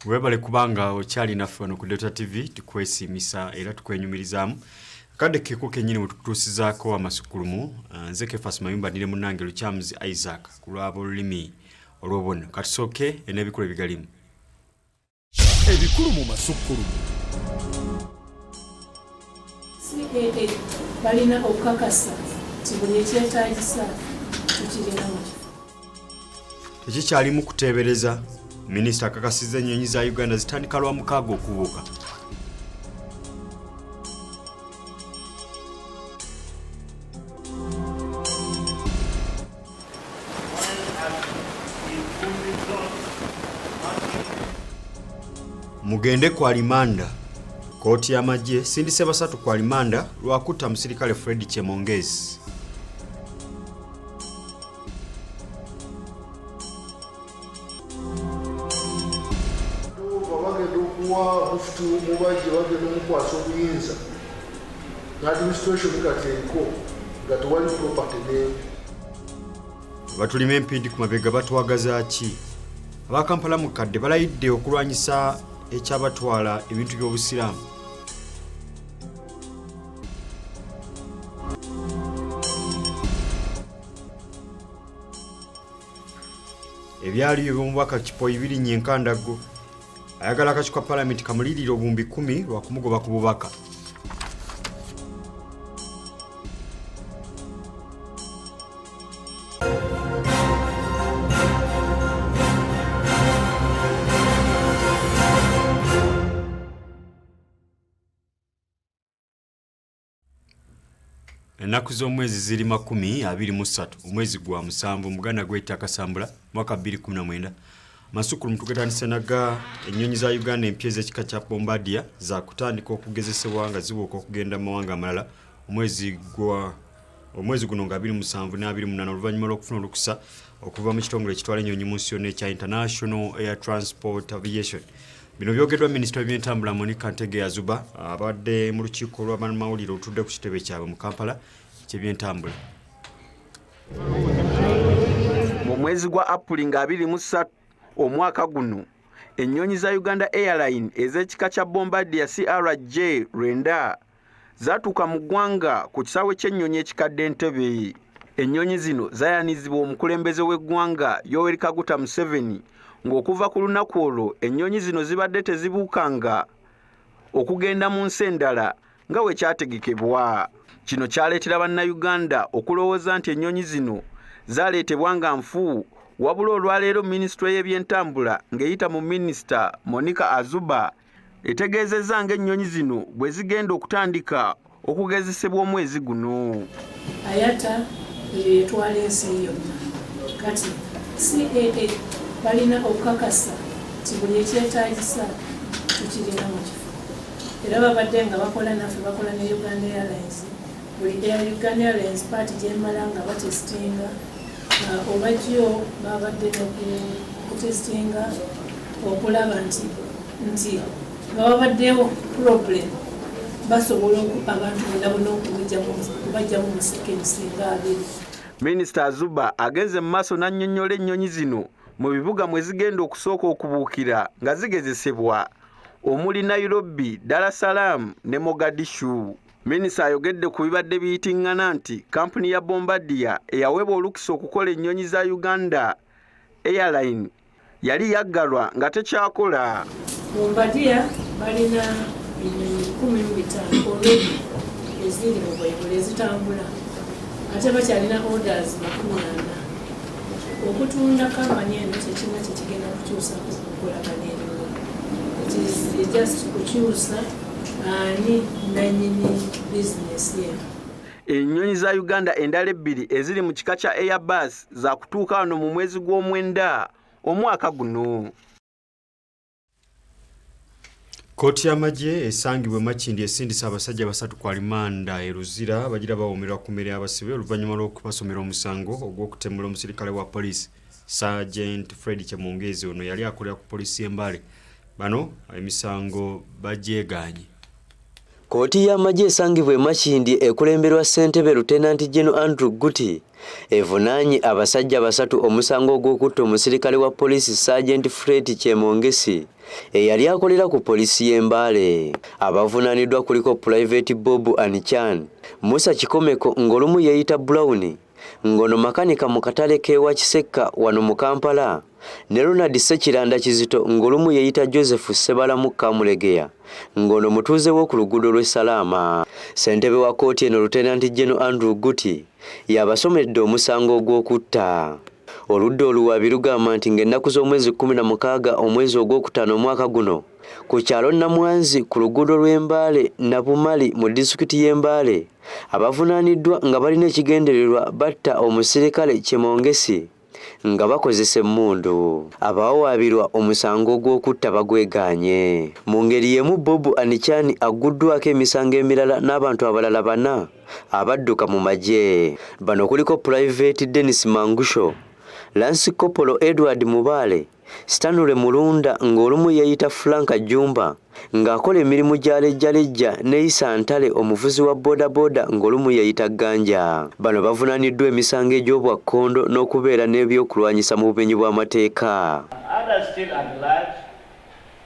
Webale kubanga okyali naffe wano ku Delta TV tukwesimisa era tukwenyumirizamu. Kade kiko kenyini mututusizaako Amasukkulumu nze Kefas Mayumba ndire munange Luchamzi Isaac ku lwabo olulimi olw'obono. Katusooke n'ebikulu ebigalimu. Ebikulu mu Masukkulumu. CAA balina okukakasa nti buli ekyetaagisa tukirina mu kifo. Tekikyalimu kuteebereza. Minisita akakasizza ennyonyi za Uganda zitandika lwa mukaaga okubuuka. Mugende kwa limanda. Kooti y'amagye sindise basatu kwa limanda lwakutta musirikale Fred Chemongezi. Mufti mubaji bagenda omukwasa obuyinza n'administration gateeko nga tewali property ne batulima empindi ku mabega batwagaza ki? Abakampala mukadde balayidde okulwanyisa ekyabatwala ebintu by'obusiraamu. Ebyaliyo by'omubaka Kipoyi birinnye enkandago. Ayagala akakiiko ka Parliament kamulirira obumbi 10 lwa kumugoba ku bubaka. Ennaku z'omwezi ziri 23 omwezi gwa musanvu Muganda gw'etta Kasambula mwaka 2019. Amasukkulumu tugetandise naga ennyonyi za Uganda empya ez'ekika kya Bombardier za kutandika okugezesebwa nga zibuuka okugenda mu mawanga amalala omwezi guno nga 27 ne 28 oluvannyuma lw'okufuna olukusa okuva mu kitongole ekitwala ennyonyi mu nsi yonna ekya International Air Transport Aviation. Bino byogeddwa Minisita w'ebyentambula Monica Ntegeyazuba abadde mu lukiiko lw'abamawulire olutudde ku kitebe kyabwe mu Kampala ky'ebyentambula. Mu mwezi gwa Aprili nga 23 omwaka guno ennyonyi za Uganda Airlines ez'ekika kya Bombardier CRJ Renda zatuuka mu ggwanga ku kisaawe ky'ennyonyi ekikadde Entebbe. Ennyonyi zino zayanizibwa omukulembeze w'eggwanga Yoweri Kaguta Museveni ng'okuva ku lunaku olwo ennyonyi zino zibadde tezibuukanga okugenda mu nsi endala nga bwe kyategekebwa. Kino kyaleetera bannayuganda okulowooza nti ennyonyi zino zaaleetebwa nga nfu. Wabula olwaleero Minisitule y'ebyentambula ng'eyita mu Minisita Monica Azuba etegeezezza ng'ennyonyi zino bwe zigenda okutandika okugezesebwa omwezi guno. Ayata yetwala ensi yonna. Kati CAA balina okukakasa nti buli ekyetaagisa tukirina mu kifo. Era babadde nga bakola naffe bakola ne Uganda Airlines. Buli Uganda Airlines party gyemala nga batesitinga obajjo babadde kutesitinga okulaba nti babaddewo problem basobola abantu bonna okubajjamu mu sekensi nga 2. Minisita Azuba agenze mu maaso n'annyonnyola ennyonyi zino mu bibuga mwe zigenda okusooka okubuukira nga zigezesebwa omuli Nairobi, Dar es Salaam ne Mogadishu. Minisita ayogedde ku bibadde biyitiŋŋana nti kampuni ya Bombardier eyaweebwa olukisa okukola ennyonyi za Uganda Airlines yali yaggalwa nga tekyakola. Bombardier balina ennyonyi 15 already eziri mu Bwebule ezitambula ate bakyalina orders 40. Okutunda kampani eno kyekimu kyekigenda kukyusa kukolagana ennyonyi. It is just kukyusa ani nanyini business ye. Ennyonyi za Uganda endala 2 eziri mu kika kya Airbus za kutuuka wano mu mwezi gw'omwenda omwaka guno. Kooti y'amagye esangibwe Makindi esindisa abasajja basatu kwa limanda eruzira bagira bawomerwa ku mmere y'abasibe oluvannyuma lw'okubasomera omusango ogw'okutemula omusirikale wa poliisi Sergeant Fred Chemongezi ono yali akolera ku poliisi y'Embale. Bano emisango bagyegaanye. Kooti y'amagye esangibwa e Makindye ekulemberwa ssentebe Lieutenant General Andrew Guti evunaanye abasajja basatu omusango ogw'okutta omusirikale wa poliisi Sergeant Fred Kyemongesi eyali akolera ku poliisi y'e Mbale. Abavunaaniddwa kuliko Private Bob Anichan, Musa Kikomeko ng'olumu yeeyita Brown, ng'ono makanika mu katale k'ewa Kisekka wano mu Kampala, ne Ronald Sekiranda Kizito ng'olumu yeeyita Joseph Sebalamu Kamulegeya, ng'ono mutuuze w'oku luguudo lw'e Salaama. Ssentebe wa kkooti eno Lieutenant General Andrew Guti yabasomedde omusango ogw'okutta. Oludda oluwaabi lugamba nti ng'ennaku z'omwezi 16 omwezi ogwokutaano omwaka guno ku kyalo Namwanzi ku luguudo lw'e Mbale Nabumali mu disitulikiti y'e Mbale abavunaaniddwa nga balina ekigendererwa batta omusirikale Kyemongesi nga bakozesa emmundu. Abawawaabirwa omusango ogw'okutta bagwegaanye. Mu ngeri y'emu Bob Anichani agguddwako emisango emirala n'abantu abalala 4 abadduka mu magye. Bano kuliko Private Dennis Mangusho, Lance Kopolo Edward Mubale, Stanley Mulunda ng'olumu yeeyita Frank Jumba ng'akola emirimu gy'alejjalejja ne Isa Ntale omuvuzi wa bodaboda ng'olumu yeeyita Ganja. Bano bavunaaniddwa emisango egy'obwakkondo n'okubeera n'ebyokulwanyisa mu bumenyi bw'amateeka. Others still at large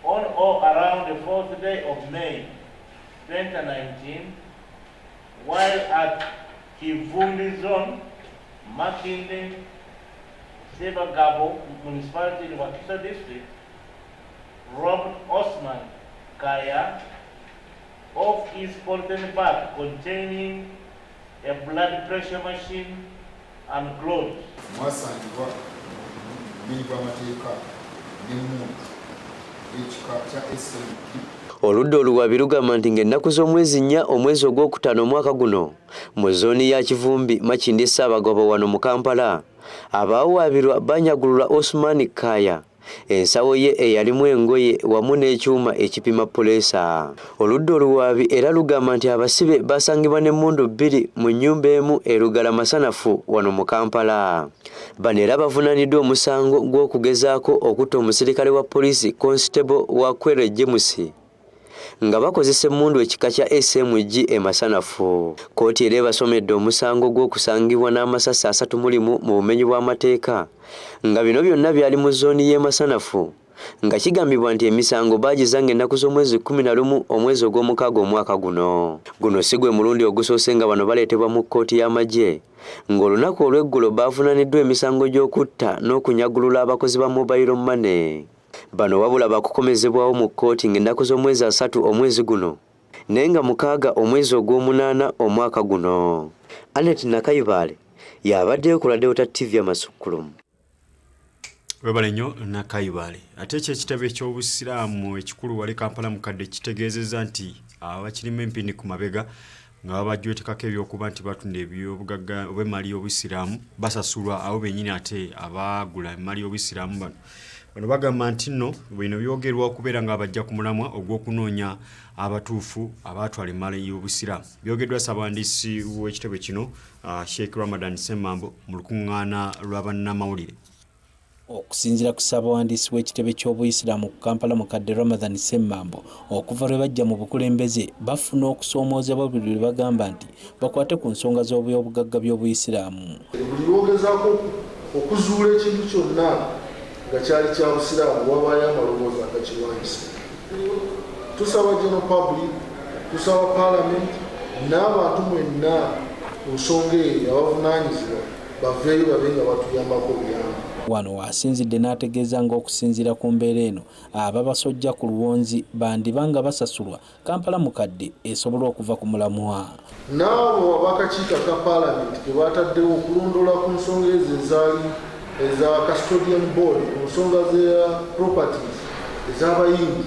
on or around the 4th day of May 2019 while at Kivumbi Zone, Makindye, Sebagabo Municipality in Wakiso District, robbed Osman Kaya of his polythene bag containing a blood pressure machine and clothes. Mwasangibwa bili bw'amateeka n'emmundu ekika kya SMD. Oludda oluwaabi lugamba nti ng'ennaku z'omwezi 4 omwezi ogwokutaano omwaka guno mu zooni ya Kivumbi Makindye Ssaabagabo wano mu Kampala abawawaabirwa banyagulula Osman Kaya ensawo ye eyalimu engoye wamu n'ekyuma ekipima puleesa. Oludda oluwaabi era lugamba nti abasibe basangibwa n'emmundu 2 mu nnyumba emu erugala masanafu wano mu Kampala. Bano era bavunaaniddwa omusango gw'okugezaako okutta omusirikale wa poliisi Constable wa Kwere James nga bakozesa emmundu ekika kya SMG emasanafu. Kooti era basomedde omusango gw'okusangibwa n'amasasi 31 mu bumenyi bw'amateeka nga bino byonna byali mu zooni y'emasanafu nga kigambibwa nti emisango baagizanga ennaku z'omwezi 11 omwezi ogw'omukaaga omwaka guno. Guno si gwe mulundi ogusoose nga bano baleetebwa mu kkooti y'amagye ng'olunaku olw'eggulo baavunaaniddwa emisango gy'okutta n'okunyagulula abakozi ba mobile money. Bano wabula bakukomezebwawo mu kkooti ng'ennaku z'omwezi 3 omwezi guno naye nga 6 omwezi ogw'omunaana omwaka guno. Anet Nakayibale y'abaddeyo ku Delta TV Amasukkulumu. Webale nnyo Nakayibale. Ate ekitebe eky'obusiraamu ekikulu wali Kampala mukadde kitegeezezza nti abakirimu empini ku mabega nga babajwetekako ebyokuba nti batunda ebyobugagga obw'emmali y'obusiraamu basasulwa abo bennyini ate abaagula emmali y'obusiraamu bano. Bano bagamba nti nno bino byogerwa okubeera nga abajja ku mulamwa ogw'okunoonya abatuufu abaatwala emmali y'obusiraamu. Byogeddwa ssabawandiisi w'ekitebe kino Sheikh Ramadan Ssemambo mu lukuŋŋaana lwa bannamawulire. Okusinziira ku ssaabawandiisi w'ekitebe ky'obuyisiraamu ku Kampala mukadde Ramadan Ssemambo okuva lwe bajja mu bukulembeze bafuna okusoomoozebwa buli lwe bagamba nti bakwate ku nsonga z'obyobugagga by'obuyisiraamu. Buli lwogezaako okuzuula ekintu kyonna nga kyali kya busiraamu wabaayo amaloboozi agakirwanyisa. Tusaba general public, tusaba parliament n'abantu mwenna ku nsonga eyo abavunaanyizibwa baveeyo babe nga batuyambako byamba. Wano wasinzidde n'ategeeza ng'okusinziira ku mbeera eno ababasojja ku luwonzi bandibanga basasulwa Kampala mukadde esobola okuva ku mulamwa. N'abo ab'akakiiko ka parliament ke bataddewo okulondoola ku nsonga ezo ezaali eza custodian board ku nsonga za properties ez'abayimbi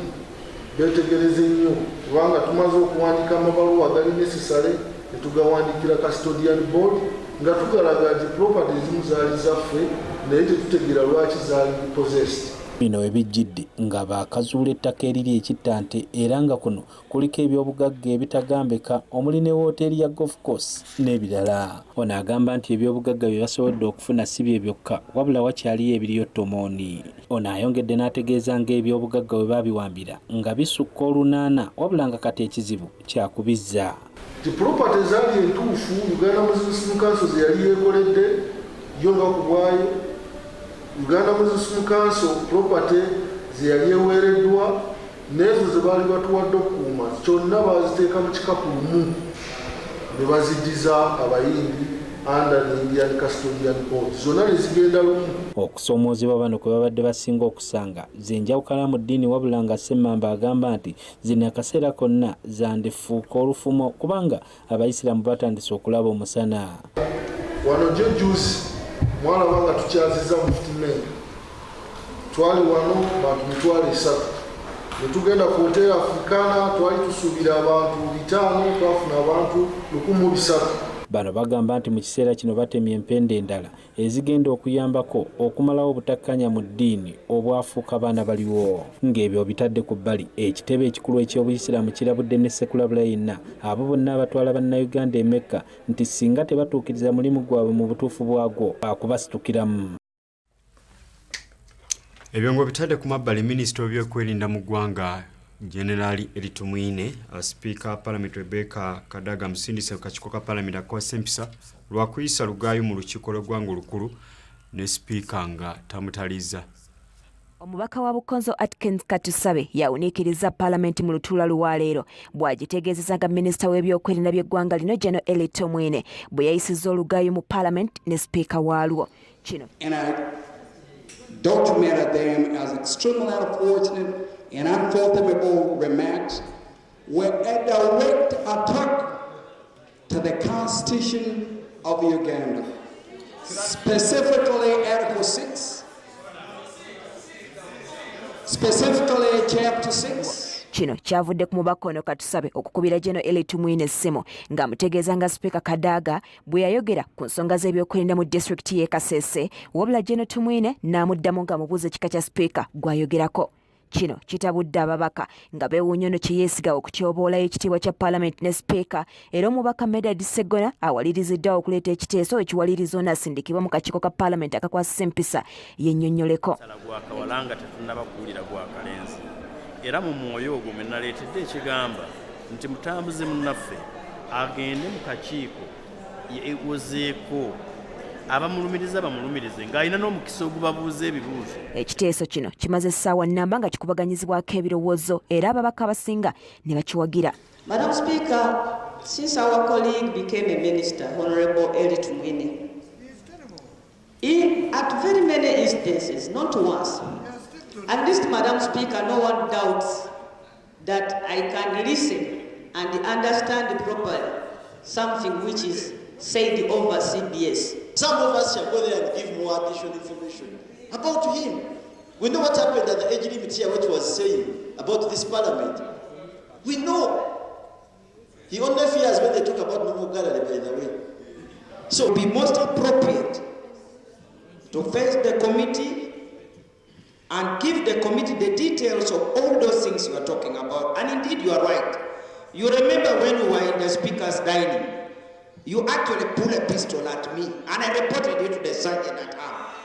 beetegereze nnyo kubanga tumaze okuwandiika amabaluwa agali necessary ne tugawandikira custodian board nga tugalaga nti property ezimu zaali zaffe naye tetutegeera lwaki zaali possessed. bino we bijjidde nga baakazuula ettaka eriri ekittante era nga kuno kuliko ebyobugagga ebitagambika omuli ne wooteeri ya golf course n'ebirala. Ono agamba nti ebyobugagga bye basobodde okufuna si bye byokka wabula wakyaliyo ebiriyo ttomooni. Ono ayongedde n'ategeeza ng'ebyobugagga bwe baabiwambira nga bisukka olunaana wabula nga kati ekizibu kyakubizza. Property ezaali entuufu Uganda Municipal Council ze yali yeekoledde yo nga ku bwayo. Uganda Municipal Council property ze yali eweereddwa n'ezo ze baali batuwadde okukuuma kyonna baaziteeka mu kikapu lumu ne baziddiza abayimbi under the Indian Custodian Board. Zonna ne zigenda lumu. Okusoomoozebwa bano kwe babadde basinga okusanga zenjawukana mu ddiini wabula nga Semmamba agamba nti zino akaseera konna zandifuuka olufumo kubanga abayisiraamu batandise okulaba omusana. Wano jjuusi mwalaba nga tukyaziza muftimenti. Twali wano bantu mitwalo 3. Ne tugenda ku Hotel Africana twali tusuubira abantu 5 twafuna abantu 1,300. Bano bagamba nti mu kiseera kino batemye empenda endala ezigenda okuyambako okumalawo obutakkanya mu ddiini obwafuuka baana baliwo. Ng'ebyo bitadde ku bbali ekitebe ekikulu eky'obuyisiraamu kirabudde ne Sekulabula yenna abo bonna abatwala bannayuganda e Mecca nti singa tebatuukiriza mulimu gwabwe mu butuufu bwagwo akubasitukiramu. Ebyo ngo bitadde ku mabbali minisita w'ebyokwerinda mu ggwanga Generali Eritumwine, Speaker Parliament Rebecca Kadaga musindise kachiko ka Parliament akwasa empisa lwakuyisa Lugaayo mu lukiiko lw'eggwanga olukulu ne Speaker nga tamutaliza. Omubaka wa Bukonzo Atkins Katusabe yawuniikiriza Parliament mu lutuula lwaleero bw'agitegeezeza nga minisita w'ebyokwerinda by'eggwanga lino General Eritumwine bwe yayisizza Olugaayo mu Parliament ne Speaker waalwo. Kino documented them as extremely unfortunate and unfathomable remarks were a direct attack to the Constitution of Uganda, specifically Article 6, specifically Chapter 6. Kino kyavudde ku mubaka ono Katusabe okukubira General Eritumwine essimu ng'amutegeeza nga Speaker Kadaga bwe yayogera ku nsonga z'ebyokwerinda mu disitulikiti y'e Kasese wabula General Tumwine n'amuddamu ng'amubuuza ekika kya Speaker gw'ayogerako. Kino kitabudde ababaka nga beewuunya ono kye yeesiga okutyoboola ekitiibwa kya Parliament ne Speaker era omubaka Medard Ssegona awaliriziddwa okuleeta ekiteeso ekiwaliriza ono asindikibwa mu kakiiko ka Parliament akakwasisa empisa yennyonnyoleko. Era mu mwoyo ogwo mwe naleetedde ekigamba nti mutambuze munnaffe agende mu kakiiko yeewozeeko abamulumiriza bamulumirize ng'alina n'omukisa ogubabuuza ebibuuzo. Ekiteeso kino kimaze essaawa nnamba nga kikubaganyizibwako ebirowoozo era ababaka abasinga ne bakiwagira. Madam Speaker, since our colleague became a minister, Honorable Eritumwine, at very many instances, not once, at least, Madam Speaker, no one doubts that I can listen and understand properly something which is said over CBS. Some of us shall go there and give more additional information about him. We know what happened at the age limit here, what was saying about this Parliament. We know. He only fears when they talk about normal gallery, by the way. So it would be most appropriate to face the committee and give the committee the details of all those things you are talking about. And indeed, you are right. You remember when you were in the Speaker's dining, you actually pulled a pistol at me, and I reported you to the sergeant at arms.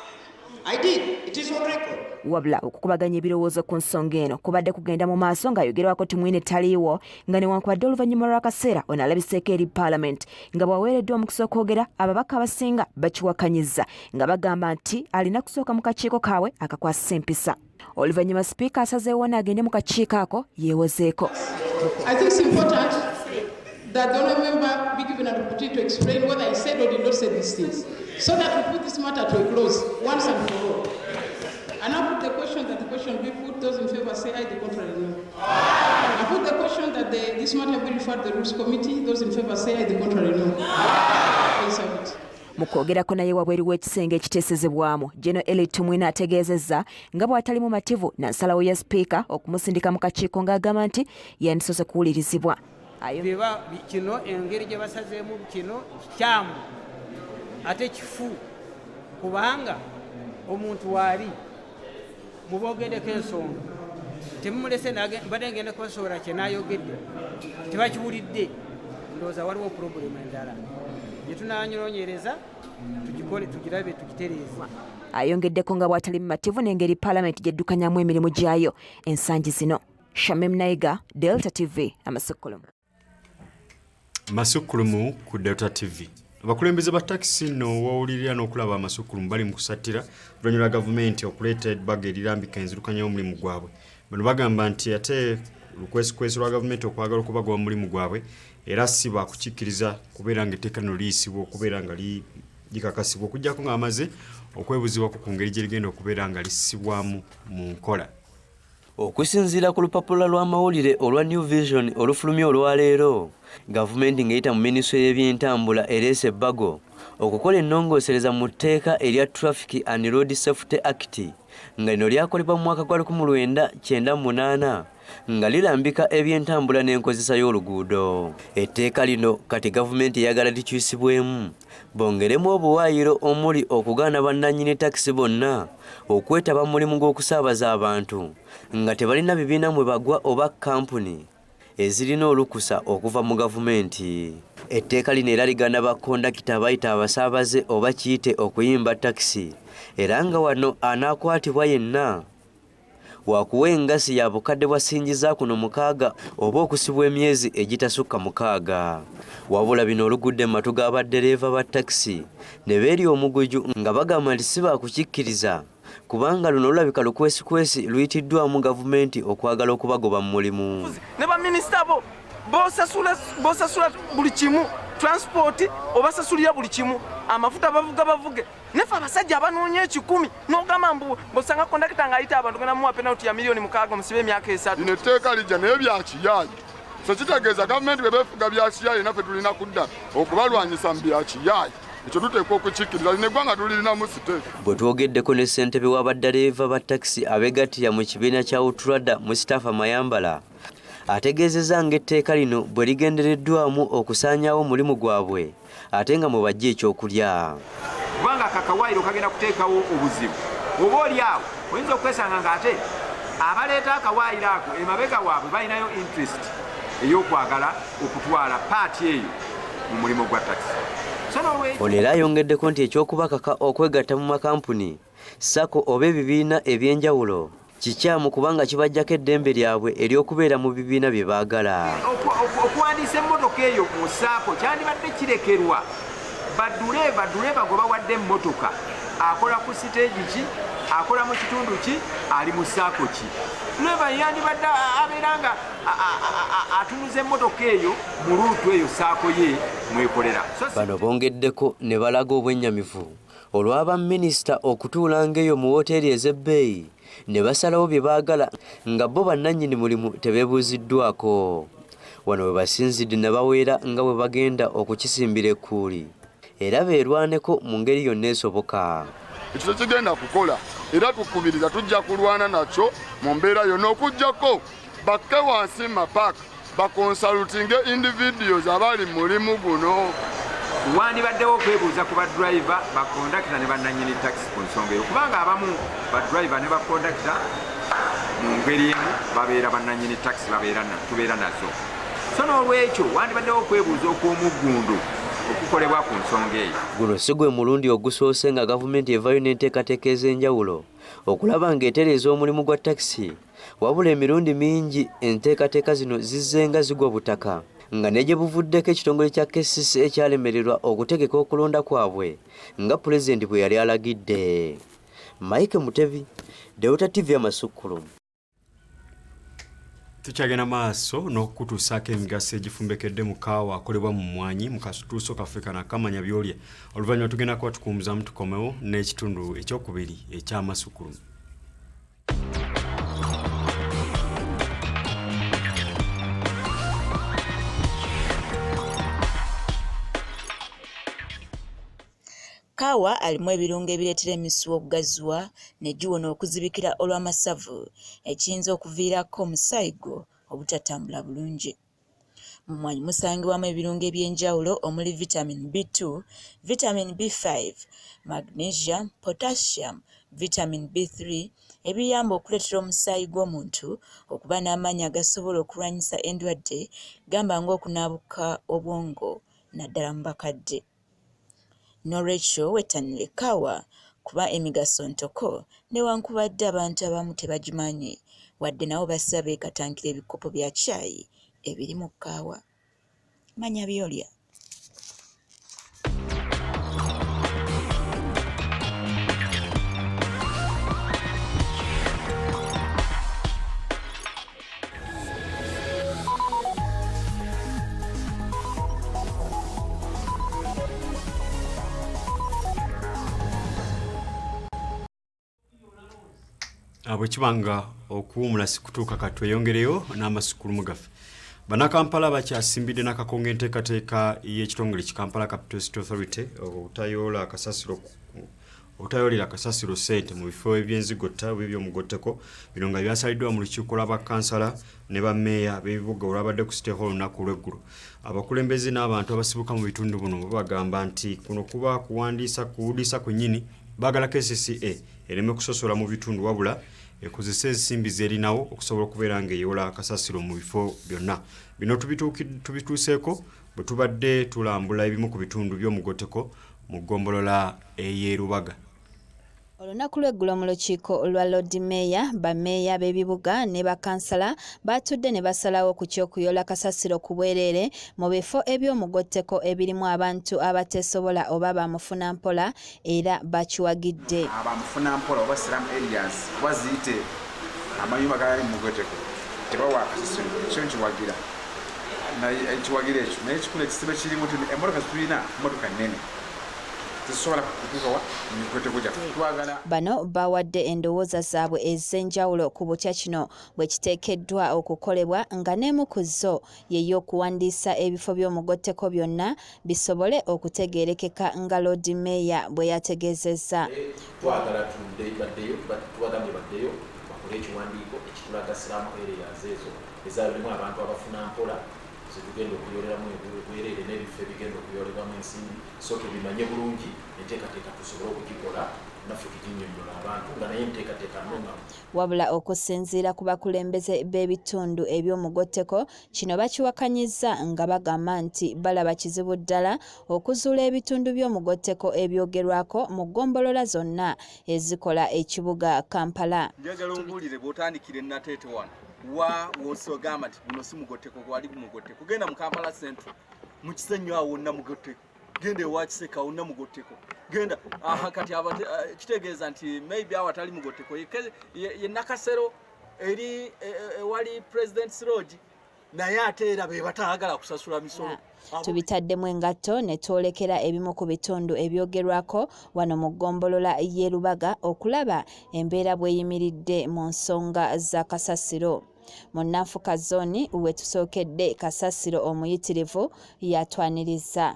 I did. It is on record. Wabula okukubaganya ebirowoozo ku nsonga eno kubadde kugenda mu maaso ng'ayogerwako Tumwine taliiwo nga newankubadde oluvannyuma lw'akaseera ono alabiseeko eri Parliament nga bw'aweereddwa omukisa okwogera ababaka abasinga bakiwakanyizza nga bagamba nti alina kusooka mu kakiiko kaabwe akakwasisa empisa. Oluvannyuma Speaker asazeewo n'agende mu kakiiko ako yeewozeeko. I think it's important that the honourable member be given an opportunity to explain whether he said or did not say these things, so that we put this matter to a close once and for all. And I put the question that the question be put, those in favour say aye, the contrary no. I put the question that this matter be referred to the Rules Committee, those in favour say aye, the contrary no. Please have it. Mu kwogerako naye wabweru w'ekisenge ekiteesezebwamu General Eritumwine ategeezezza nga bw'atali mu mativu na nsalawo ya Speaker okumusindika mu kakiiko ng'agamba nti yandisoose kuwulirizibwa. Kino engeri gye basazeemu kino kikyamu ate kifu kubanga omuntu waali mubogereko ensonga temumulese mbadde ngenda kubasobola kye n'ayogedde tebakiwulidde ndowooza waliwo purobulemu endala gye tunanyolonyereza tugikole tugirabe tugitereeze. Ayongeddeko nga bw'atali mumativu n'engeri paalamenti gy'eddukanyamu emirimu gyayo ensangi zino. Shamim Naiga, Delta TV, Amasukkulumu. Amasukkulumu ku Delta TV. Abakulembeze ba takisi no wawulirira n'okulaba Amasukkulumu bali mu kusattira oluvanyuma gavumenti okuleeta ebbaga erirambika enzirukanya y'omulimu gwabwe. Bano bagamba nti ate lukwesikwesi lwa gavumenti okwagala okubagoba mu mulimu gwabwe era si bakukikkiriza kubeera ng'etteeka lino liyisibwa okubeera nga likakasibwa okuggyako ng'amaze okwebuzibwako ku ngeri gye ligenda okubeera nga lissibwamu mu nkola. Okusinziira ku lupapula lw'amawulire olwa New Vision olufulumya olwaleero, gavumenti ng'eyita mu minisitule y'ebyentambula ereese ebbago okukola ennongoosereza mu tteeka erya Traffic and Road Safety Act nga lino lyakolebwa mu mwaka gwa 1998 nga lirambika ebyentambula n'enkozesa y'oluguudo. Etteeka lino kati gavumenti eyagala likyusibwemu bongeremu obuwaayiro omuli okugaana bannannyini takisi bonna okwetaba mu mulimu gw'okusaabaza abantu nga tebalina bibiina mwe bagwa oba kampuni ezirina olukusa okuva mu gavumenti. Etteeka lino era ligana bakondakita abayita abasaabaze oba kiyite okuyimba takisi era nga wano anaakwatibwa yenna wakuwa engasi ya bukadde bwa singiza kuno 6 oba okusibwa emyezi egitasukka 6. Wabula bino olugudde mu matu g'abaddereeva ba takisi ne beeri omuguju nga bagamba nti si baakukikkiriza kubanga luno lulabika lukwesikwesi luyitiddwamu gavumenti okwagala okubagoba mu mulimu. Ne baminisita bo bosasula buli kimu, transport obasasulira buli kimu, amafuta bavuge nefe abasajja abanoonya 10 n'ogamba mbu bosanga kondakita ng'ayita abantu gena muwa penalty ya milioni 6 musibe emyaka 3. Lino etteeka lijja naye byakiyayi, so kitegeeza gavumenti bwe beefuga byakiyayi naffe tulina kudda okubalwanyisa mu byakiyayi. Ekyo tuteekwa okukikkiriza lino eggwanga tulirinamu siteeka. Bwe twogeddeko ne ssentebe w'abaddereeva ba takisi abeegattira mu kibiina kya Utrada Mustafa Mayambala ategeezezza ng'etteeka lino bwe ligendereddwamu okusaanyaawo omulimu gwabwe ate nga mwe bajja ekyokulya. Kubanga akakawaayiro kagenda kuteekawo obuzibu oba oli awo oyinza okwesanga ng'ate abaleeta akawaayiro ako emabega waabwe balinayo interest ey'okwagala okutwala paati eyo mu mulimu gwa takisi. Ono era ayongeddeko nti ekyokubakaka okwegatta mu makampuni sako oba ebibiina eby'enjawulo kikyamu kubanga kibajjako eddembe lyabwe ery'okubeera mu bibiina bye baagala. Okuwandiisa emmotoka eyo mu saako kyandibadde kirekerwa badduleeva gwe bawadde emmotoka akola ku siteegi ki, akola mu kitundu ki, ali mu saako ki. Duleeva yandibadde abeera nga atunuza emmotoka eyo mu luutu eyo saako ye mwekolera. Bano bongeddeko ne balaga obwennyamivu olw'aba minisita okutuula ng'eyo mu woteeri ez'ebbeeyi ne basalawo bye baagala nga bo bannannyini mulimu tebeebuuziddwako. Wano bwe basinzidde ne baweera nga bwe bagenda okukisimbira ekkuuli era beerwaneko mu ngeri yonna esoboka. Ekyo kigenda kukola era tukubiriza tujja kulwana nakyo mu mbeera yonna okuggyako bakke wansi mapaaka bakonsalutinge individuals abali mu mulimu guno. Wandibaddewo okwebuuza ku badriver bakondakita ne bannannyini takisi ku nsonga eyo kubanga abamu badriver ne bakondakita mu ngeri emu babeera bannannyini takisi tubeera nazo. So n'olwekyo wandibaddewo okwebuuza okw'omuggundu okukolebwa ku nsonga eyo. Guno si gwe mulundi ogusoose nga gavumenti evaayo n'enteekateeka ez'enjawulo okulaba ng'etereeza omulimu gwa takisi, wabula emirundi mingi enteekateeka zino zizzenga zigwa butaka nga ne gye buvuddeko ekitongole kya KCCA ekyalemererwa okutegeka okulonda kwabwe nga pulezidenti bwe yali alagidde. Mike Mutebi, Delta TV Amasukkulumu. Tukyagenda maaso n'okutuusaako emigaso egifumbekedde mu kaawa akolebwa mu mmwanyi mu katuuso kaffe akamanya byolya. Oluvannyuma tugenda kuba tukumbuzamu tukomewo n'ekitundu ekyokubiri eky'Amasukkulumu. Kaawa alimu ebirungo ebireetera emisuwa okugaziwa ne giwona okuzibikira olw'amasavu ekiyinza okuviirako omusaayi gwo obutatambula bulungi. Mu mmwanyi musangibwamu ebirungo eby'enjawulo omuli vitamin B2, vitamin B5, magnesium, potassium, vitamin B3, ebiyamba okuleetera omusaayi gw'omuntu okuba n'amaanyi agasobola okulwanyisa endwadde gamba ng'okunaabuka obwongo naddala mu bakadde. N'olwekyo wettanire kaawa kuba emigaso ntoko newankubadde abantu abamu tebagimanyi wadde nabo basiba beekatankira ebikopo bya caayi ebiri mu kaawa. Manya byolya. Bwe kibanga okuwumula si kutuuka kati tweyongereyo n'Amasukkulumu gaffe. Bannakampala bakyasimbidde n'akakonge enteekateeka y'ekitongole Kampala Capital City Authority obutayolera akasasiro ssente mu bifo eby'enzigotta by'omugotteko. Bino nga byasaliddwa mu lukiiko lw'abakansala ne bammeeya b'ebibuga olwabadde ku City Hall olunaku lw'eggulu. Abakulembeze n'abantu abasibuka mu bitundu buno bagamba nti kuno kuba kuwundiisa kwennyini baagala KCCA ereme kusosola mu bitundu wabula ekozesa ensimbi zerinawo okusobola okubeera ng'eyola akasasiro mu bifo byonna. Bino tubituuseeko bwe tubadde tulambula ebimu ku bitundu by'omugotteko mu ggombolola ey'Erubaga. Olunaku lw'eggulo mu lukiiko olwa Lord Mayor, bammeeya b'ebibuga ne bakansala batudde ne basalawo ku ky'okuyola kasasiro ku bwereere mu bifo eby'omugotteko ebirimu abantu abateesobola oba bamufunampola era bakiwagidde. Abamufunampola oba slum areas oba ziyite amayumba gali mu mugotteko tebawa kasasiro ekyo nkiwagira. Ekiwagira ekyo naye ekikulu ekisibe kirimu nti emmotoka zitulina emmotoka nnene. Bano bawadde endowooza zaabwe ez'enjawulo ku butya kino bwe kiteekeddwa okukolebwa nga n'emu ku zo y'ey'okuwandiisa ebifo by'omugotteko byonna bisobole okutegeerekeka nga Lord Mayor bwe yategeezezza. Twagala tubagambye baddeyo bakole ekiwandiiko ekitulaga slum areas ezo ezalimu abantu abafuna mpola tugenda okuyoleramu ebwereere n'ebifo ebigenda okuyolerwamu ensimbi so tubimanye bulungi enteekateeka tusobole okugikola naffe tuginnyonnyola abantu nga naye enteekateeka nnungamu. Wabula okusinziira ku bakulembeze b'ebitundu eby'omugotteko kino bakiwakanyizza nga bagamba nti balaba kizibu ddala okuzuula ebitundu by'omugotteko ebyogerwako mu ggombolola zonna ezikola ekibuga Kampala. Njagala ombuulire bw'otandikira ennateete wano wa wosogamba nti buno si mugotteko gwali mugotteko genda mu Kampala Central mu Kisenyi awo wonna mugotteko genda ewa Kiseka wonna mugotteko genda kati kitegeeza nti maybe awatali mugotteko ye Nakasero eri ewali President's Lodge naye ate era be bataagala kusasula misolo. Tubitaddemu engatto ne twolekera ebimu ku bitundu ebyogerwako wano mu ggombolola y'Erubaga okulaba embeera bw'eyimiridde mu nsonga za kasasiro. Mu Nanfuka zooni we tusookedde kasasiro omuyitirivu yatwaniriza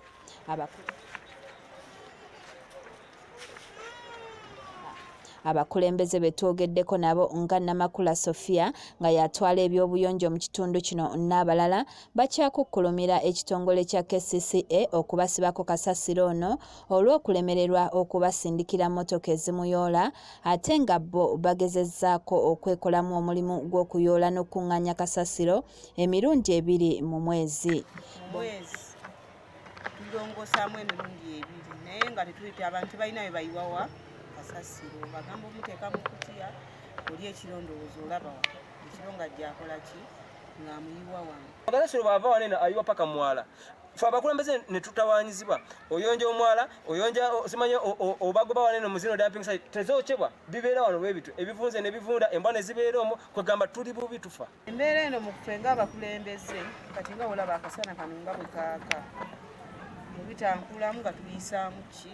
abakulembeze betwogeddeko nabo nga Namakula Sofia nga yatwala ebyobuyonjo mu kitundu kino n'abalala bakyakukkulumira ekitongole kya KCCA okubasibako kasasiro ono olw'okulemererwa okubasindikira mmotoka ezimuyoola ate nga bo bagezezzaako okwekolamu omulimu gw'okuyoola n'okkuŋŋaanya kasasiro emirundi 2 mu mwezi. Tulongosaamu emirundi 2 naye nga tetuyita abantu balina bye bayiwawa kasasiro bagamba omuteeka mu kutiya oli ekirondoozo olaba ekiro nga gyakola ki ng'amuyiwa wange kasasiro bava wanene ayiwa paka mwala fe abakulembeze ne tutawaanyizibwa oyonja omwala oyonja simanye obagoba wanene mu zino dumping site tezookebwa bibeera wano bwe bitu ebivunze ne bivunda embwa ne zibeera omwo kwegamba tuli bubi tufa embeera eno mu kufe ng'abakulembeze kati nga olaba akasana kano nga bwe kaaka mubitankulamu nga tuyisaamu ki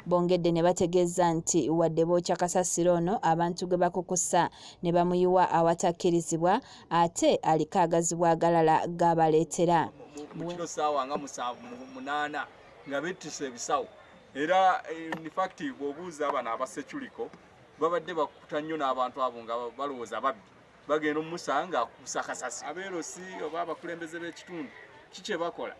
bongedde ne bategeeza nti wadde bookya kasasiro ono abantu gwe bakukusa ne bamuyiwa awatakkirizibwa ate aliko agazibwa agalala gabaleetera mu kino ssaawa nga 7-8 nga bettisa ebisawo era infact bw'obuuza abana abaseculiko babadde bakuta nnyo n'abantu abo nga balowooza babbi bagenda omumusanga akusa kasasi abeerosi oba abakulembeze b'ekitundu kikye bakola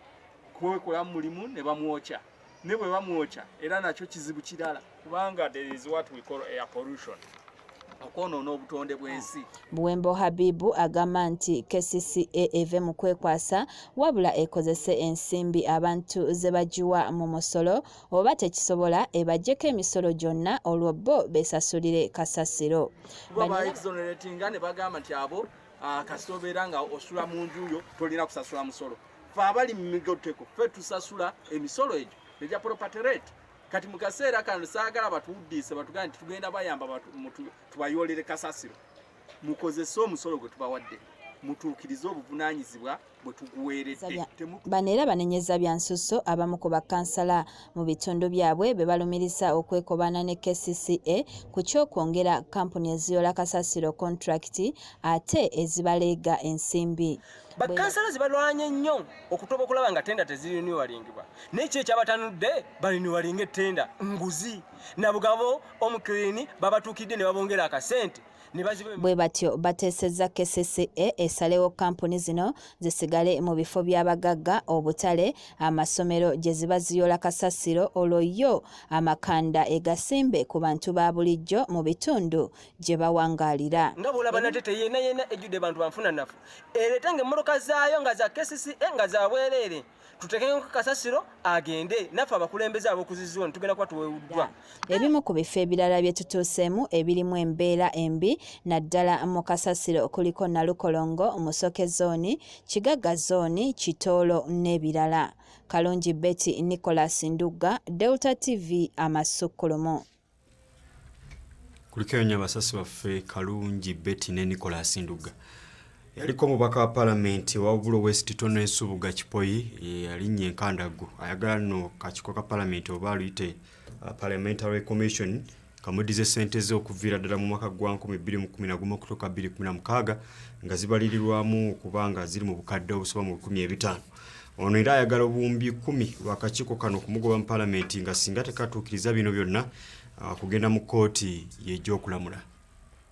kwekolamu mulimu ne bamwokya ne bwe bamwokya era nakyo kizibu kirala kubanga there is what we call air pollution okwonoona obutonde bw'ensi. Buwembo Habibu agamba nti KCCA eve mu kwekwasa wabula ekozese ensimbi abantu ze bagiwa mu musolo oba tekisobola ebaggyeko emisolo gyonna olwo bo besasulire kasasiro. Exoneratinga ne bagamba nti abo kasitobeera nga osula mu nju yo tolina kusasula musolo. Fe abali mu migoteko fe tusasula emisolo egyo egya property rate. Kati mu kaseera kano saagala batuwuddise batugamba nti tugenda bayamba tubayolere kasasiro. Mukozese omusolo gwe tubawadde mutuukirize obuvunaanyizibwa bwe tuguweeredde. Bano era banenyeza bya nsusso abamu ku bakansala mu bitundu byabwe be balumiriza okwekobana ne KCCA ku kyokwongera kampuni eziyola kasasiro contract ate ezibaleega ensimbi. Bakansala zibalwanye nnyo okutoba okulaba nga tenda tezirinyuwalingibwa n'ekyo ekyabatanudde balinyuwalinga ettenda nguzi nabugabo omukirini babatuukidde ne babongera akasente. Bwe batyo bateesezza KCCA esalewo kampuni zino zisigale mu bifo by'abagagga, obutale, amasomero gye ziba ziyola kasasiro olwo yo amakanda egasimbe ku bantu ba bulijjo mu bitundu gye bawangaalira. Nga bw'olaba Natete yenna ejjudde bantu banfuna nafu ereeta ng'emmotoka zaayo nga za KCCA nga za bwereere tutekenga kasasiro agende naffe abakulembeze ab'okuziziwa tugenda kuba tuweeruddwa. Ebimu ku bifo ebirala bye tutuusemu ebirimu embeera embi naddala mu kasasiro kuliko Nalukolongo, Musoke zooni, Kigagga zooni, Kitoolo n'ebirala. Kalungi Betty Nicholas Ndugga, Delta TV, Amasukkulumu. Kuliko nnyo abasasi baffe Kalungi Betty ne Nicholas Ndugga. Yaliko omubaka wa palamenti wa Bulo West Tono Ensubuga Kipoyi yalinnye enkandago ayagala no kakiko ka palamenti oba luyite parliamentary commission kamudize sente z'okuviira ddala mu mwaka gwa 2011 okutuuka 2016 nga zibalirirwamu kubanga ziri mu bukadde obusoba mu 15,000. Ono era ayagala obuwumbi 10 lwakakiko kano kumugoba mu palamenti nga singa tekatuukiriza bino byonna kugenda mu kooti y'egy'okulamula.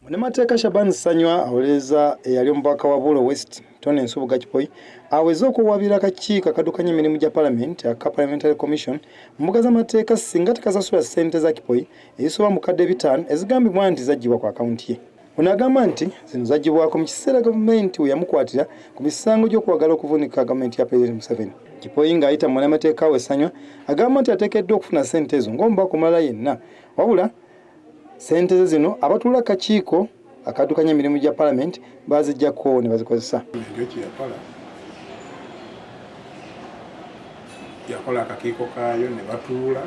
Munemateeka Shaban Sanywa awoleza eyali omubaka wa Bulo West Tono Ensubuga Kipoyi aweze okuwabira akakiiko akadukanya emirimu gya palamenti aka Parliamentary Commission mbuga z'amateeka singa tekasasula ssente za Kipoyi ezisoba mu kadde 5 ezigambibwa nti zaggyibwa ku akawunti ye. Ono agamba nti zino zaggyibwako mu kiseera gavumenti we yamukwatira ku misango gy'okwagala okuvunika gavumenti ya President Museveni. Kipoyi ng'ayita munemateeka we Sanywa agamba nti ateekeddwa okufuna ssente ezo ng'omubaka omulala yenna wabula sente zino abatula kakiiko akadukanya emirimu gya palamenti bazijjako ne bazikozesa. Yakola akakiiko kaayo ne batuula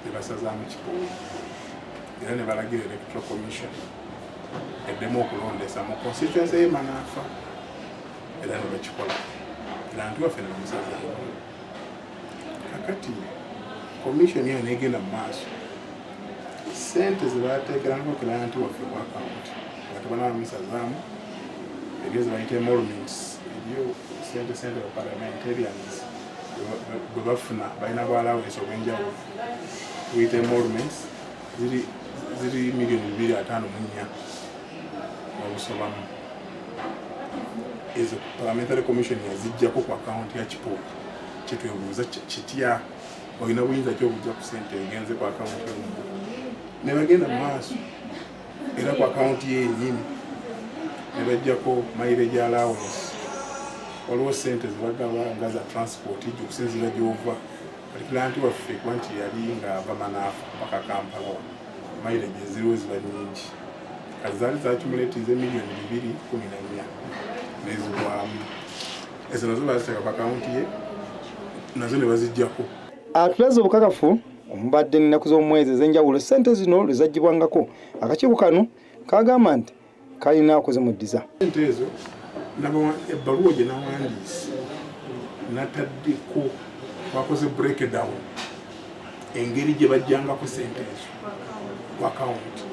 ne basazaamu Kipoyi era ne balagira electoral commission eddemu okulondesa mu constituency y'e Manaafa era ne bakikola era nti waffe ne bamusazaamu. Kakati commission eyo neegenda mu maaso sente zibateekerako kirala nti waffe mu akawunti nga tebanabamisazaamu ebyo zibayita emoluments ebyo sente wa parliamentarians bwe bafuna balina bwalawensi obwenjawulo tuyita emoluments ziri $254,000 babusobamu. Ezo parliamentary commission yazijjako ku akawunti ya Kipoyi kyetwebuuza kitya olina buyinza kyobujja ku sente egenze ku akawunti y'omuntu ne bagenda mu maaso era ku akawunti ye yennyini ne bajjako mileage allowance waliwo sente zibagaba nga za transport ijja okusinziira gy'ova katikira nti waffe kuba nti yali ng'ava Manaafa paka Kampala mileage eziriwo ziba nnyingi kati zaali zaakimuletize $214,000 nezigwamu ezo nazo baziteeka ku akawunti ye nazo ne bazijjako. Atulaze obukakafu omubadde n'ennaku z'omwezi ez'enjawulo ssente zino lwe zaggyibwangako akakiiko kano kagamba nti kalina okuzimuddiza. Sente ezo ebbaluwa gye nawandiise nataddeko twakoze breakdown engeri gye bajjangako sente ezo ku akawunti.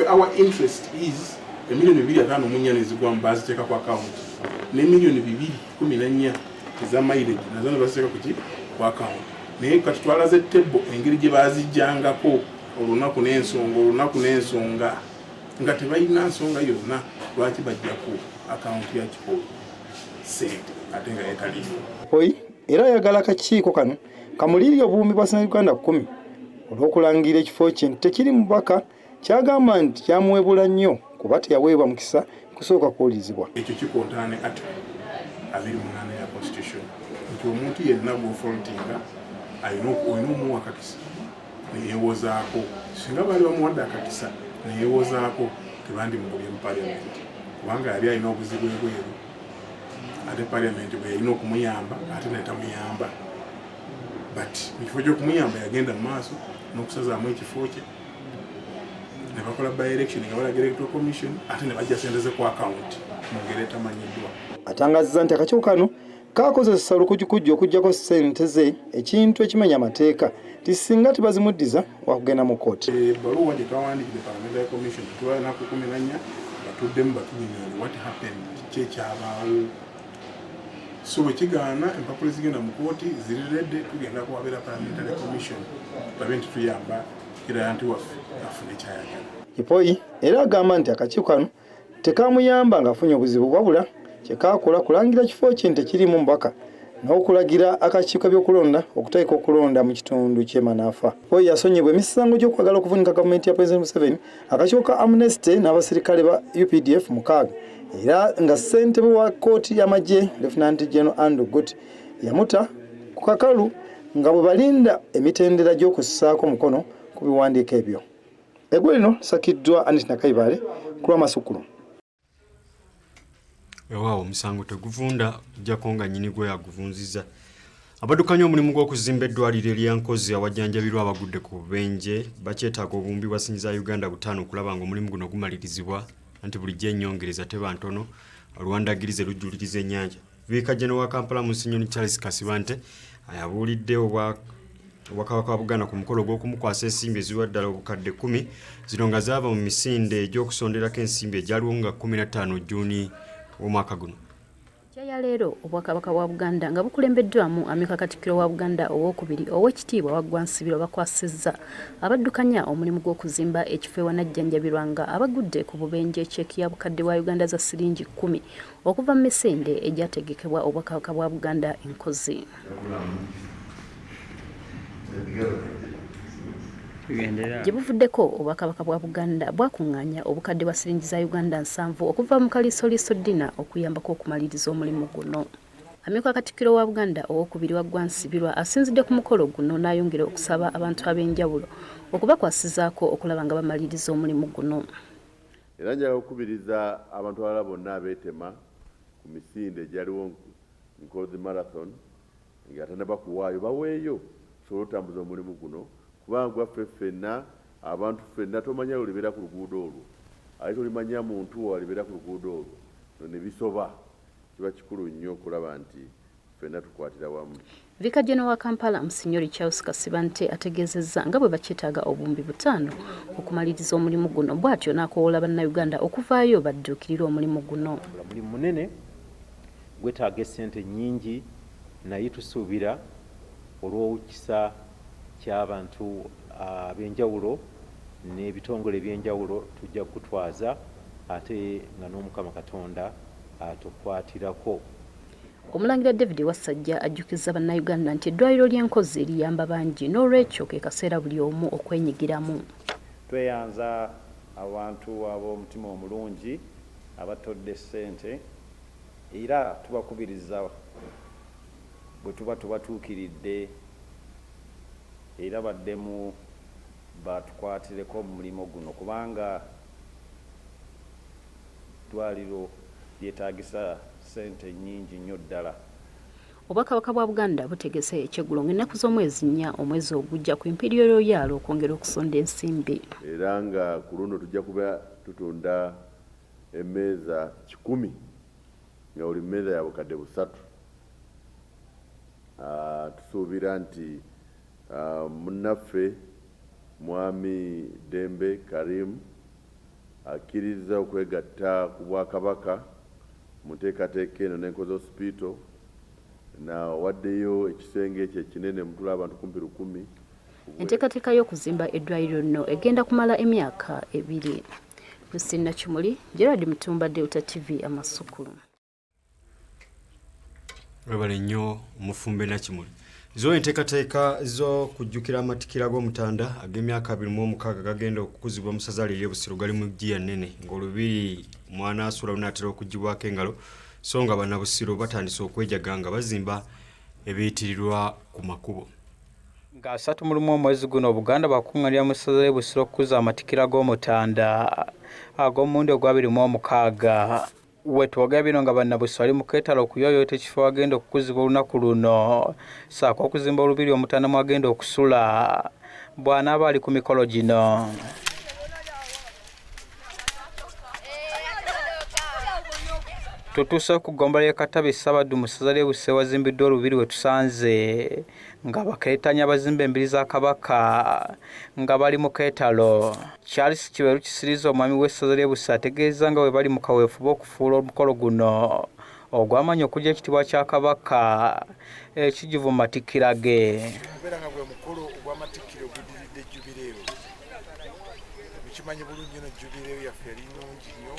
Our interest is $254,000 ezigwamu baziteeka ku akawunti ne $214,000 eza mileage nazo ne baziteeka ku akawunti. Naye kati twalaze tebo engeri gye bazijjangako olunaku n'ensonga nga tebalina nsonga yonna lwaki bajjako akawunti ya Kipoyi sente ate nga yetaliimu. Kipoyi era ayagala akakiiko kano Kamuliri obuwumbi bwa Uganda 10 olw'okulangira ekifo kye tekiri mubaka kyagamba nti kyamuwebula nnyo kuba teyaweebwa mukisa kusooka kuwulirizibwa. Ekyo kikontaane article 28 ya constitution nti omuntu yenna gw'ofoltinga alina omuwa akakisa neyeewozaako. Singa baali bamuwadde akakisa neyeewozaako tebandimugobye mu paliamenti kubanga yali alina obuzibu ebweru ate paliamenti bwe yalina okumuyamba ate netamuyamba. But mu kifo ky'okumuyamba yagenda mu maaso n'okusazaamu ekifo kye ne bakola by election nga balaga electoral commission ate ne bajja sente ze ku account mu ngeri etamanyiddwa. Atangazza nti akakiiko kano kaakozesa lukujjukujju okuggyako ssente ze ekintu ekimenya amateeka ti singa tebazimuddiza wakugenda mu kkooti. Ebbaluwa gye twawandiikidde parliamentary commission twalunaku 14 batuddemu batunyonyola what happened ki ekyabaawo. So bwe kigaana empapula zigenda mu kkooti ziri redde tugenda kuwabeera parliamentary commission tulabe nti tuyamba kirayanti waffe afune kyayagala. Ipoi era agamba nti akakiiko kano tekamuyamba ng'afunye obuzibu wabula kye kaakola kulangira kifo kye nti kirimu mubaka n'okulagira akakiiko by'okulonda okutayika okulonda mu kitundu ky'e Manaafa. Ipoi yasonyebwa emisango gy'okwagala okuvunika gavumenti ya President Museveni, akakiiko ka Amnesty n'abasirikale ba UPDF 6 era nga ssentebe wa kkooti y'amagye Lieutenant General Andrew Guti yamuta ku kakalu nga bwe balinda emitendera gy'okussaako mukono ku biwandiiko ebyo. Eggwe lino lisakiddwa Anita Nakaibale ku Amasukkulumu. Waawo omusango teguvunda ojjako nga nnyini gwe yaguvunziza. Abaddukanya omulimu gw'okuzimba eddwaliro eryankozi awajjanjabirwa abagudde ku bubenje bakyetaaga obuwumbi bwa Sinza Uganda 5 okulaba ng'omulimu guno gumalirizibwa anti bulijjo ennyongereza teba ntono olwandagirize lujjuliriza ennyanja. Viika General wa Kampala Monsignor Charles Kasibante ayabuulidde Obwakabaka wa Buganda ku mukolo gw'okumukwasa ensimbi eziwa ddala obukadde 10 zino nga zaava mu misinde egy'okusonderako ensimbi egyaliwo nga 15 Juuni omwaka guno. Kyaya leero Obwakabaka bwa Buganda nga bukulembeddwamu Amyuka Katikkiro wa Buganda ow'okubiri Oweekitiibwa Waggwa Nsibirwa bakwasizza abaddukanya omulimu gw'okuzimba ekifo ewanajjanjabirwa nga abagudde ku bubenje cheeki ya bukadde bwa Uganda za siringi 10 okuva mu misinde egyategekebwa Obwakabaka bwa Buganda enkozi. Gye buvuddeko Obwakabaka bwa Buganda bwakuŋŋaanya obukadde bwa siringi za Uganda 7 okuva mu kaliisoliiso ddina okuyambako okumaliriza omulimu guno. Amyuka Katikkiro wa Buganda ow'okubiri Waggwa Nsibirwa asinzidde ku mukolo guno n'ayongera okusaba abantu ab'enjawulo okubakwasizaako okulaba nga bamaliriza omulimu guno. Era njagala okukubiriza abantu abalala bonna abeetema ku misinde egyaliwo nkozi marathon nga tannabakuwaayo baweeyo sobola otambuza omulimu guno kubanga gwaffe ffenna abantu ffenna tomanya olibeera ku luguudo olwo ate tolimanya muntu alibeera ku luguudo olwo ne bisoba kiba kikulu nnyo okulaba nti ffenna tukwatira wamu. Viika General wa Kampala Monsignor Charles Kasibante ategeezezza nga bwe bakyetaaga obuwumbi 5 okumaliriza omulimu guno bw'atyo n'akoowola bannayuganda okuvaayo badduukirira omulimu guno. Omulimu munene gwetaaga essente nnyingi naye tusuubira olw'okisa ky'abantu ab'enjawulo n'ebitongole by'enjawulo tujja kutwaza ate nga n'Omukama Katonda atukwatirako. Omulangira David Wasajja ajjukiza bannayuganda nti eddwaliro ly'enkozi liyamba bangi n'olwekyo ke kaseera buli omu okwenyigiramu. Tweyanza abantu ab'omutima omulungi abatodde ssente era tubakubiriza bwe tuba tubatuukiridde era baddemu batukwatireko mu mulimo guno kubanga ddwaliro lyetaagisa ssente nnyingi nnyo ddala. Obwakabaka bwa Buganda butegese ekyeggulo ng'ennaku z'omwezi 4 omwezi ogujja ku Imperial Royal okwongera okusonda ensimbi. Era nga ku luno tujja kuba tutunda emmeeza 10 nga buli mmeeza ya bukadde 3. Tusuubira nti munnaffe Mwami Dembe Karim akkiriza okwegatta ku Bwakabaka mu nteekateeka eno n'enkozi hospital na waddeyo ekisenge ekyo ekinene mutula abantu 10,000. Enteekateeka y'okuzimba eddwaliro lino egenda kumala emyaka 2. Christina Kimuli, Gerard Mutumba, Delta TV, Amasukkulumu. Webale nnyo omufumbe Nakimuli. Zo enteekateeka zo kujjukira amatikira g'omutanda ag'emyaka 26 gagenda okukuzibwa mu ssaza lye Busiro gali mu jjiya nnene ng'olubiri mwana asula lunaatera okugibwako engalo so nga bannabusiro batandise okwejaga nga bazimba ebiyitirirwa ku makubo. Nga 31 mwezi guno Buganda bakunganira mu ssaza lye Busiro okukuza amatikira g'omutanda ag'omuwendo gwa 26 wetwoga bino nga bannabusiro bali mu keetalo okuyoyota ekifo agenda okukuzibwa olunaku luno saako okuzimba olubiri omutanda mwagenda okusula bw'anaaba ali ku mikolo gino. Tutuuse ku ggombolola y'e Katabi Ssabaddu mu ssaza ly'e Busiro wazimbiddwa olubiri we tusanze nga bakeetanya abazimba embiri za Kabaka nga bali mu keetalo. Charles Kiberu Kisiriza omwami w'essaza ly'e Busiro ategeeza nga bwe bali mu kaweefube okufuula omukolo guno ogw'amanyi okujja ekitibwa kya Kabaka ekijuvu mu matikkira ge. Okubeera nga gwe mukolo ogw'amatikkiro oguddiridde Jubileero. Mukimanyi bulungi eno Jubileero yaffe yali nnungi nnyo.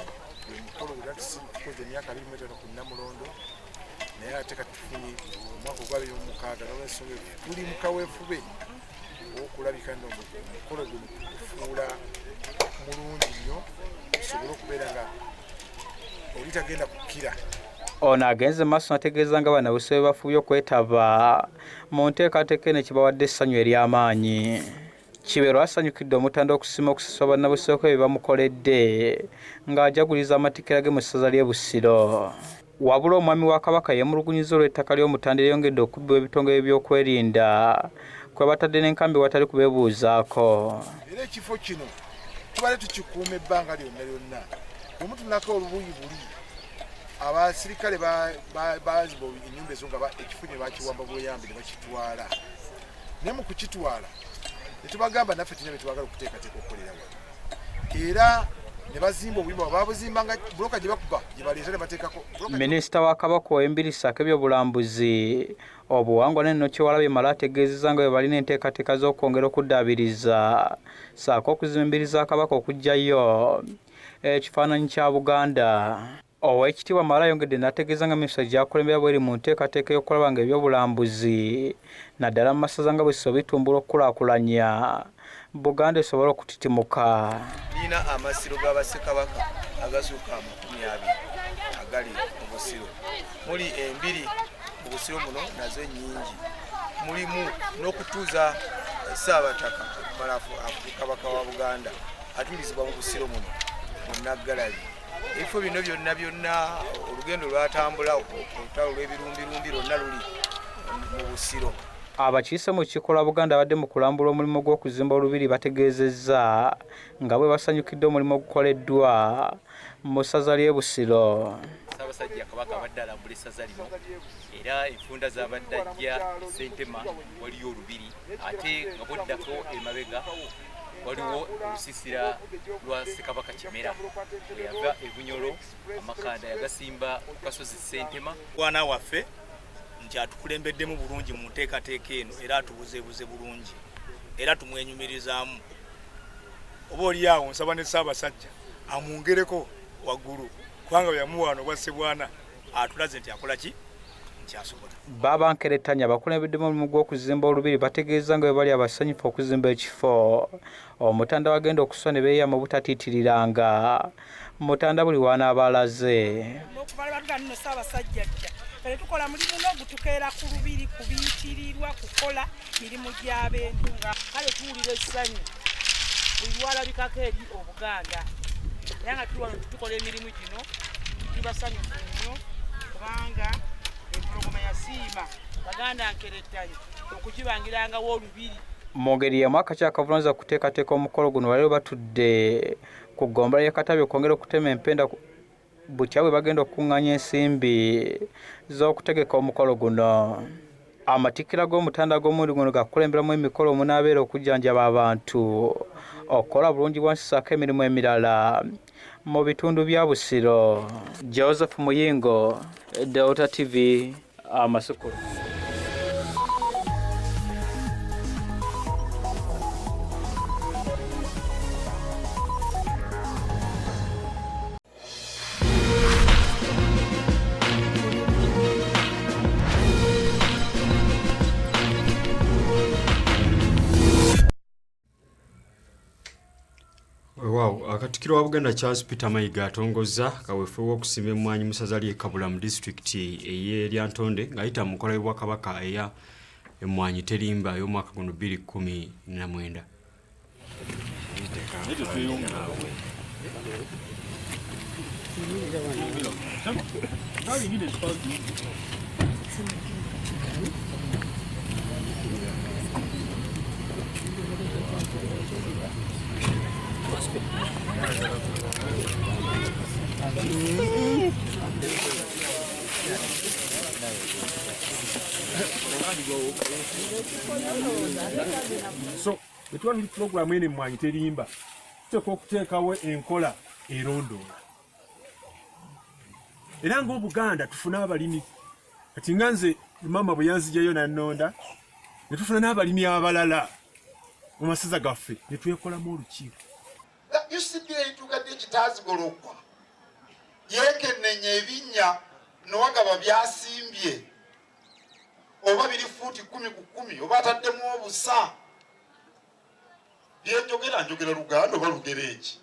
Mukolo era tukoze emyaka 25 ku Namulondo naye ate katufunye omwaka ogwa 2006 n'olwensonga tuli mu kaweefube okulabika omukolo guno tugufuula mulungi nnyo tusobole okubeera nga oli tagenda kukira. Ono agenze maaso nategeeza nga bannabusiro bafubye okwetaba mu nteekateeka eno ekibawadde essanyu ery'amaanyi. Kiberu asanyukidde omutanda okusima okusasula bannabusiro ko bye bamukoledde ng'ajaguliza amatikira ge mu ssaza ly'e Busiro. Wabula omwami wa Kabaka yeemulugunyiza olw'ettaka ly'omutanda eryongedde okubbibwa ebitongole by'okwerinda kwe batadde n'enkambi watali kubeebuuzaako. Era ekifo kino tubale tukikuuma ebbanga lyonna lyonna bwemutunako olubuyi buli abasirikale bazimba ennyumba ezo nga ekifunye bakiwamba bweyambi ne bakitwala naye mu kukitwala netubagamba naffe tulina betwagala okuteekateeka okukolera wano era ne bazimba obuyumba babuzimba nga buloka gye bakuba gye baleeta ne bateekako. Minisita wa Kabaka ow'embirisaako ebyobulambuzi obuwangwa n'enno Kyewalabye Mala ategeezezza nga bwe balina enteekateeka z'okwongera okuddaabiriza saako okuzimba embiri za Kabaka okuggyayo ekifaananyi kya Buganda. Oweekitiibwa Mala ayongedde n'ategeeza nga minisita gy'akulembera bw'eri mu nteekateeka y'okulaba nga ebyobulambuzi naddala mu masaza nga Busiro bitumbula okukulaakulanya Buganda esobole okutitimuka. Tulina amasiro g'Abassekabaka agasuuka 20 agali mu Busiro. Muli embiri mu Busiro muno nazo nnyingi. Mulimu n'okutuuza Ssaabataka Kabaka wa Buganda atulizibwa mu Busiro muno mu Naggalali. Ebifo bino byonna olugendo lwatambula olutalo lw'ebirumbi lwonna luli mu Busiro. Abakiise mu kikola Buganda abadde mu kulambula omulimu gw'okuzimba olubiri bategeezezza nga bwe basanyukidde omulimu ogukoleddwa mu ssaza ly'e Busiro. Ssaabasajja Kabaka abadde alambula essaza lino era enfunda z'abadde ajja Ssentema waliyo olubiri ate nga bw'oddako emabega waliwo olusisira lwa Ssekabaka Kimera bwe yava e Bunyolo amakanda yagasimba ku kasozi Ssentema. Mwana waffe nti atukulembeddemu bulungi mu nteekateeka eno era atubuzeebuze bulungi era tumwenyumirizaamu. Oba oli awo nsaba ne Ssaabasajja amwongereko waggulu kubanga bwe yamuwaano obwa Ssebwana atulaze nti akola ki kyasobola. Baba Nkeretanya abakulembeddemu omulimu gw'okuzimba olubiri bategeeza nga bwe bali abasanyufu okuzimba ekifo omutanda wagenda okuswa ne beeyama obutatiitiriranga mutanda buli w'anaaba alaze. Kale tukola mulimu n'ogutukeera ku lubiri kubiyitirirwa kukola mirimu gy'abentu nga kale tuwulira essanyu buli lwalabikako eri Obuganda era nga tuli wano tukola emirimu gino tubasanyufu nnyo kubanga empologoma yasiima Baganda Nkeretanya okugibangirangawo olubiri. Mu ngeri y'emu akakyakavunaanyizibwa kuteekateeka omukolo guno bali batudde ku ggombolola y'e Katabi okwongera okutema empenda butya bwe bagenda okukuŋŋaanya ensimbi z'okutegeka omukolo guno. Amatikkira g'omutanda g'omuwendo guno gakulemberamu emikolo omunaabeera okujjanjaba abantu okukola bulungi bwansisaako emirimu emirala mu bitundu bya Busiro. Joseph Muyingo, Delta TV, Amasukkulumu. Wow, Katikkiro wa Buganda Charles Peter Mayiga atongoza kaweefube w'okusimba emmwanyi mu ssaza ly'e Kabula mu disitulikiti ey'Eryantonde ng'ayita mu nkola y'Obwakabaka eya emmwanyi terimba y'omwaka guno 2019. So etwali program ene emmwanyi terimba tuteeka okuteekawo enkola erondoola era ng'Obuganda tufune abalimi kati nga nze mama bwe yanzijayo nannonda ne tufuna n'abalimi abalala mu masaza gaffe ne twekolamu olukiiko. UCPA itugadde ekitaazigolokwa yeekennenya ebinnya nowagaba byasimbye oba biri fuuti 10 ku 10 oba ataddemu obusa byenjogera njogera Luganda oba Lugereegi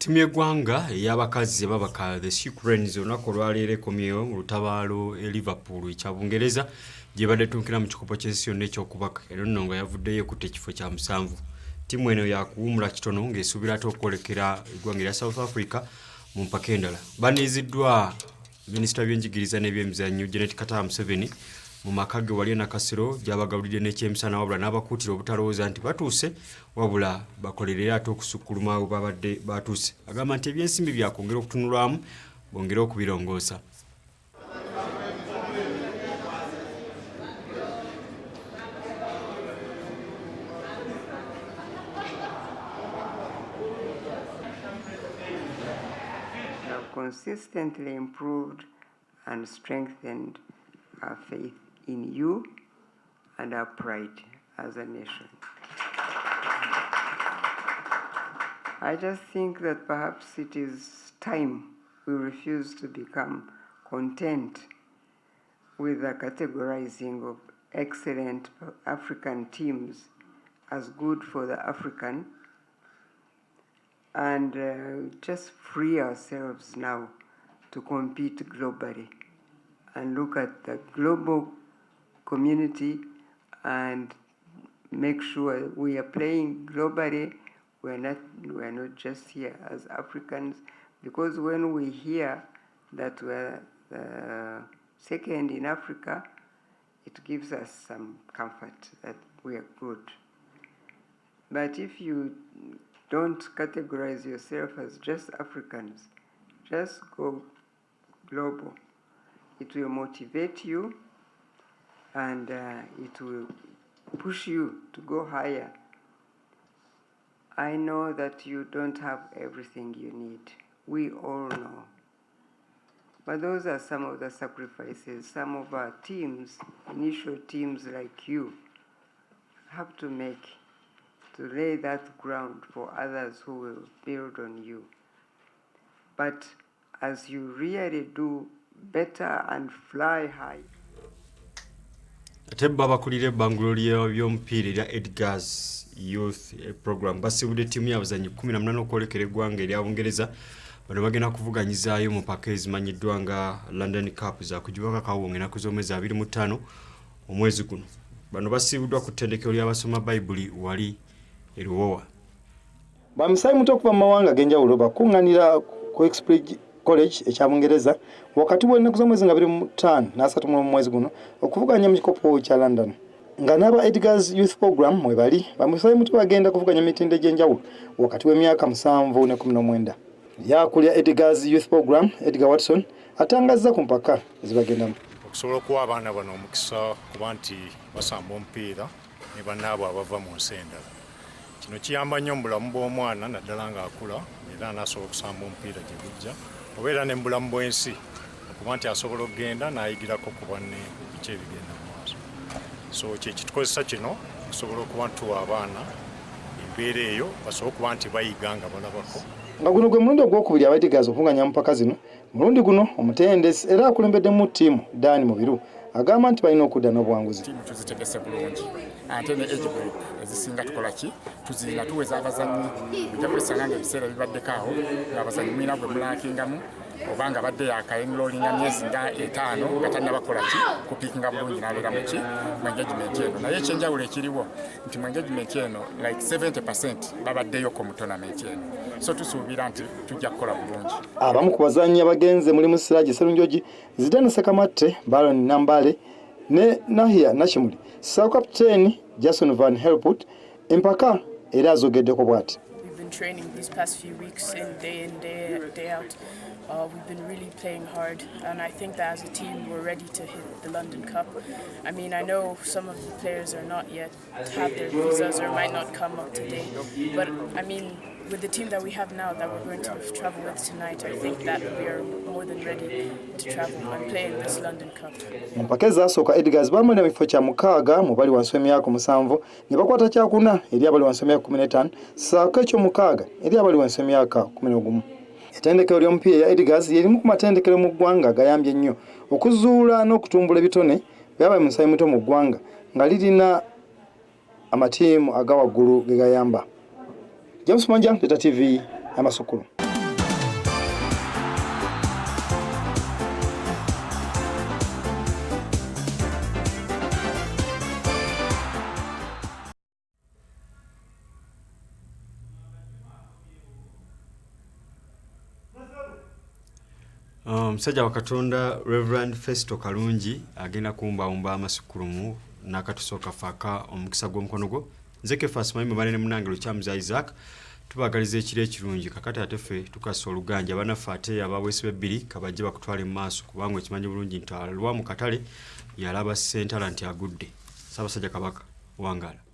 Ttiimu y'eggwanga ey'abakazi ababaka the Ukraines olunaku olwaleero ekomyewo mu lutabaalo e Liverpool ekya Bungereza gye badde tunkira mu kikopo ky'ensi yonna eky'okubaka era nno nga yavuddeyo ekutta ekifo kya 7. Ttiimu eno yakuwumula kitono ng'esuubira ate okwolekera eggwanga erya South Africa mu mpaka endala. Baniiziddwa minisita w'ebyenjigiriza n'ebyemizannyo Janet Kataya Museveni mu maka ge wali Nakasero gy'abagabulidde n'ekyemisana wabula n'abakuutira obutalowooza nti batuuse wabula bakolerera ate okusukkuluma abo babadde batuuse. Agamba nti ebyensimbi byakwongera okutunulwamu bongere okubirongoosa. Consistently improved and strengthened our faith in you and our pride as a nation. I just think that perhaps it is time we refuse to become content with the categorizing of excellent African teams as good for the African and just free ourselves now to compete globally and look at the global community and make sure we are playing globally. We're not just here as Africans, because when we hear that we're second in Africa, it gives us some comfort that we are good. But if you don't categorize yourself as just Africans, just go global. It will motivate you and it will push you to go higher. I know that you don't have everything you need. We all know. But those are some of the sacrifices some of our teams, initial teams like you, have to make to lay that ground for others who will build on you. But as you really do better and fly high. Ate babakulira ebbangulo ly'omupiira erya Edgar's Youth Program basibudde ttiimu y'abazannyi 18 okwolekera eggwanga erya Bungereza bano bagenda kuvuganyizaayo mu mpaka ezimanyiddwa nga London Cup zaakugibwako akawunga ennaku z'omwezi 25 omwezi guno. Bano basibuddwa ku ttendekero ly'abasoma Bayibuli wali eruwowa. Bamusayi muto okuva mu mawanga ag'enjawulo bakunganira ku Exbridge College ekya Bungereza wakati w'ennaku z'omwezi nga 25 n'asatu mu mwezi guno okuvuganya mu kikopo kya London. Nga n'aba Edgar's Youth Program mwe bali bamusayi muto bagenda kuvuganya mitende gy'enjawulo wakati w'emyaka 7 ne 19. Yakulya Edgar's Youth Program Edgar Watson atangazza ku mpaka ezibagendamu. Okusobola okuwa abaana bano omukisa kuba nti basamba omupiira ne bannaabwe abava mu nsi endala. Kino kiyamba nnyo mu bulamu bw'omwana naddala ng'akula era n'asobola okusamba omupiira gye gujja obeera ne mu bulamu bw'ensi okuba nti asobola okugenda n'ayigirako ku banne biki ebigenda mu maaso. So kye kitukozesa kino okusobola okuba ntuwa abaana embeera eyo basobola okuba nti bayiga nga balabako. Nga guno gwe mulundi ogwokubiri aba Edgars okunganya mpaka zino. Mulundi guno omutendesi era akulembeddemu ttiimu Dani Mubiru agamba nti balina okudda n'obuwanguzi. Ttiimu tuzitegese bulungi ate ne age group ezisinga tukola ki tuzirina tuweza abazannyi ojja kulisanga ng'ebiseera bibaddeko awo ng'abazannyi mwina gwe mulaakingamu obanga badde yakaenrollinga myezi nga 5 nga tannabakola ki kupiikinga bulungi n'abeera mu ki mu engagement eno naye ekyenjawulo ekiriwo nti mu engagement eno like 70% babaddeyo ku mu tournament eno so tusuubira nti tujja kukola bulungi. Abamu ku bazannyi abagenze mulimu Siragi Sserunjogi, Zidane Sekamatte, Baron Nambale ne Nahia Nashimuli, Ssaako Kapiteeni Jason Van Helput empaka era azogeddeko bw'ati. We've been training these past few weeks in day out. We've been really playing hard, and I think that as a team we're ready to hit the London Cup. I mean, I know some of the players are not yet have their visas or might not come up today, but I mean, with the team that we have now that we're going to travel with tonight, I think that we are more than ready to travel and play in this London Cup. Mpaka ezasooka Edgars bamulira mu kifo kya 6 mu bali wansi w'emyaka 7 ne bakwata kyakuna eri abali wansi w'emyaka 15 ssaako ekyo6 eri abali wansi w'emyaka 11. Ettendekero ly'omupiira ya Edgars yerimu ku matendekero mu ggwanga gayambye nnyo okuzuula n'okutumbula ebitone byabaye mu nsayi muto mu ggwanga nga lirina amatiimu agawaggulu ge gayamba. James Manja, Teta TV, Amasukkulumu. Musajja wa Katonda Reverend Festo Kalungi agenda kumbaumba Amasukkulumu n'akatusooka faaka omukisa gw'omukono gwo. Nze Kefas Mayimu bane ne munange Lukyamuza Isaac tubagaliza ekiro ekirungi kakati ate ffe tukasa oluganja banaffe ate abaweesi b'ebbiri kabajje bakutwale mu maaso kubanga ekimanyi bulungi nti alwa mu katale yalaba ssentala nti agudde. Ssaabasajja Kabaka wangaala.